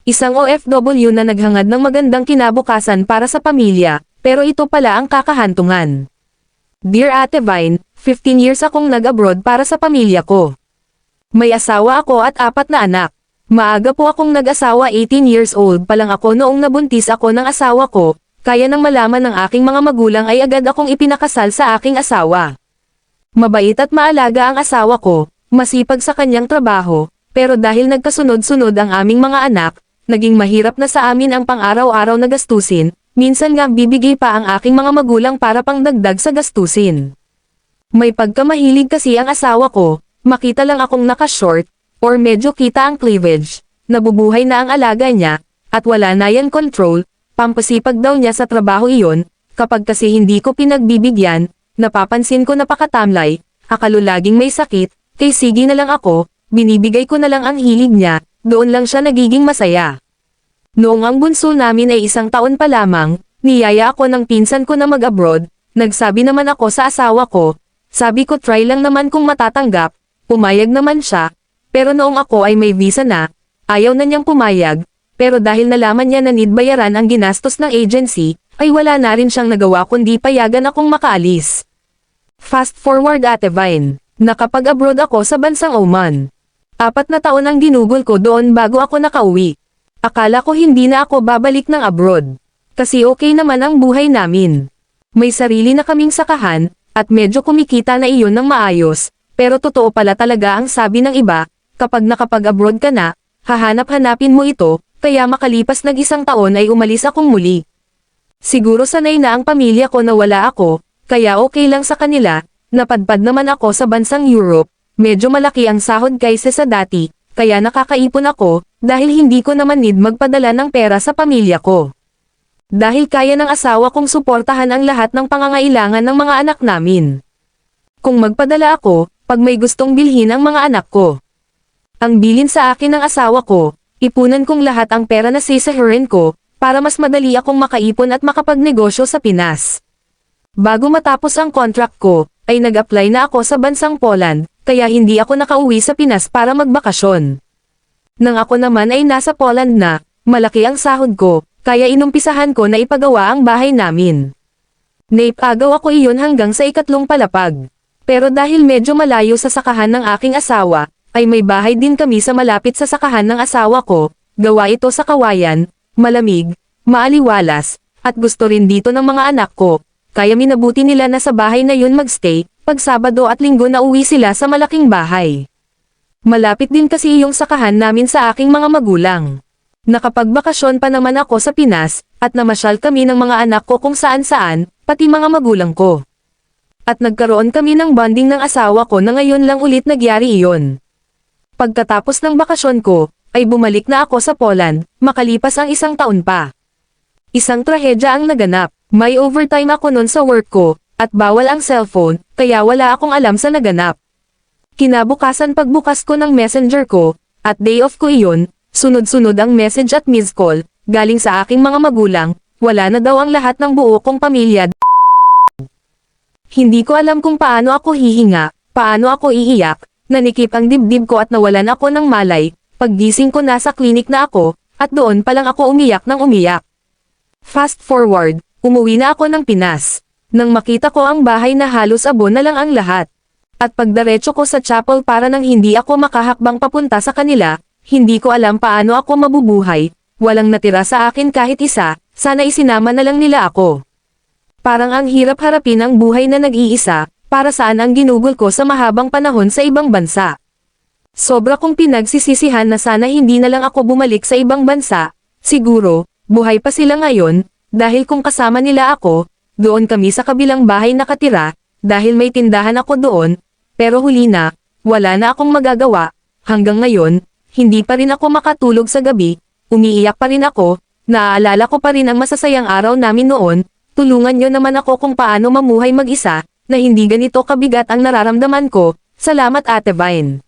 Isang OFW na naghangad ng magandang kinabukasan para sa pamilya, pero ito pala ang kakahantungan. Dear Ate Vine, 15 years akong nag-abroad para sa pamilya ko. May asawa ako at 4 na anak. Maaga po akong nag-asawa, 18 years old pa lang ako noong nabuntis ako ng asawa ko, kaya nang malaman ng aking mga magulang ay agad akong ipinakasal sa aking asawa. Mabait at maalaga ang asawa ko, masipag sa kanyang trabaho, pero dahil nagkasunod-sunod ang aming mga anak, naging mahirap na sa amin ang pang-araw-araw na gastusin, minsan nga bibigay pa ang aking mga magulang para pangdagdag sa gastusin. May pagkamahilig kasi ang asawa ko, makita lang akong naka-short, or medyo kita ang cleavage, nabubuhay na ang alaga niya, at wala na yan control, pampasipag daw niya sa trabaho iyon, kapag kasi hindi ko pinagbibigyan, napapansin ko napakatamlay, akalo laging may sakit, kay sige na lang ako, binibigay ko na lang ang hilig niya, doon lang siya nagiging masaya. Noong ang bunso namin ay 1 taon pa lamang, niyaya ako ng pinsan ko na mag-abroad, nagsabi naman ako sa asawa ko, sabi ko try lang naman kung matatanggap, pumayag naman siya, pero noong ako ay may visa na, ayaw na niyang pumayag, pero dahil nalaman niya na need bayaran ang ginastos ng agency, ay wala na rin siyang nagawa kundi payagan akong makaalis. Fast forward Ate Vine, nakapag-abroad ako sa bansang Oman. 4 na taon ang ginugol ko doon bago ako nakauwi. Akala ko hindi na ako babalik ng abroad. Kasi okay naman ang buhay namin. May sarili na kaming sakahan, at medyo kumikita na iyon ng maayos, pero totoo pala talaga ang sabi ng iba, kapag nakapag-abroad ka na, hahanap-hanapin mo ito, kaya makalipas ng 1 taon ay umalis akong muli. Siguro sanay na ang pamilya ko na wala ako, kaya okay lang sa kanila, napadpad naman ako sa bansang Europe, medyo malaki ang sahod kaysa sa dati, kaya nakakaipon ako, dahil hindi ko naman need magpadala ng pera sa pamilya ko. Dahil kaya ng asawa kong suportahan ang lahat ng pangangailangan ng mga anak namin. Kung magpadala ako, pag may gustong bilhin ang mga anak ko. Ang bilin sa akin ng asawa ko, ipunan kong lahat ang pera na sisahirin ko, para mas madali akong makaipon at makapagnegosyo sa Pinas. Bago matapos ang contract ko, ay nag-apply na ako sa bansang Poland, kaya hindi ako nakauwi sa Pinas para magbakasyon. Nang ako naman ay nasa Poland na, malaki ang sahod ko, kaya inumpisahan ko na ipagawa ang bahay namin. Naipagaw ako iyon hanggang sa 3 palapag. Pero dahil medyo malayo sa sakahan ng aking asawa, ay may bahay din kami sa malapit sa sakahan ng asawa ko, gawa ito sa kawayan, malamig, maaliwalas, at gusto rin dito ng mga anak ko, kaya minabuti nila na sa bahay na yun magstay, pag Sabado at Linggo na uwi sila sa malaking bahay. Malapit din kasi yung sakahan namin sa aking mga magulang. Nakapagbakasyon pa naman ako sa Pinas, at namasyal kami ng mga anak ko kung saan-saan, pati mga magulang ko. At nagkaroon kami ng bonding ng asawa ko na ngayon lang ulit nagyari iyon. Pagkatapos ng bakasyon ko, ay bumalik na ako sa Poland, makalipas ang 1 taon pa. Isang trahedya ang naganap, may overtime ako nun sa work ko, at bawal ang cellphone, kaya wala akong alam sa naganap. Kinabukasan pagbukas ko ng messenger ko, at day off ko iyon, sunod-sunod ang message at missed call, galing sa aking mga magulang, wala na daw ang lahat ng buo kong pamilya. Hindi ko alam kung paano ako hihinga, paano ako iiyak, nanikip ang dibdib ko at nawalan ako ng malay. Paggising ko nasa klinik na ako, at doon pa lang ako umiyak ng umiyak. Fast forward, umuwi na ako ng Pinas. Nang makita ko ang bahay na halos abon na lang ang lahat. At pagdiretso ko sa chapel para nang hindi ako makahakbang papunta sa kanila, hindi ko alam paano ako mabubuhay, walang natira sa akin kahit isa, sana isinama na lang nila ako. Parang ang hirap harapin ang buhay na nag-iisa, para saan ang ginugol ko sa mahabang panahon sa ibang bansa. Sobra kong pinagsisisihan na sana hindi na lang ako bumalik sa ibang bansa, siguro, buhay pa sila ngayon, dahil kung kasama nila ako, doon kami sa kabilang bahay nakatira, dahil may tindahan ako doon, pero huli na, wala na akong magagawa, hanggang ngayon, hindi pa rin ako makatulog sa gabi, umiiyak pa rin ako, naaalala ko pa rin ang masasayang araw namin noon, tulungan niyo naman ako kung paano mamuhay mag-isa, na hindi ganito kabigat ang nararamdaman ko, salamat Ate Vine.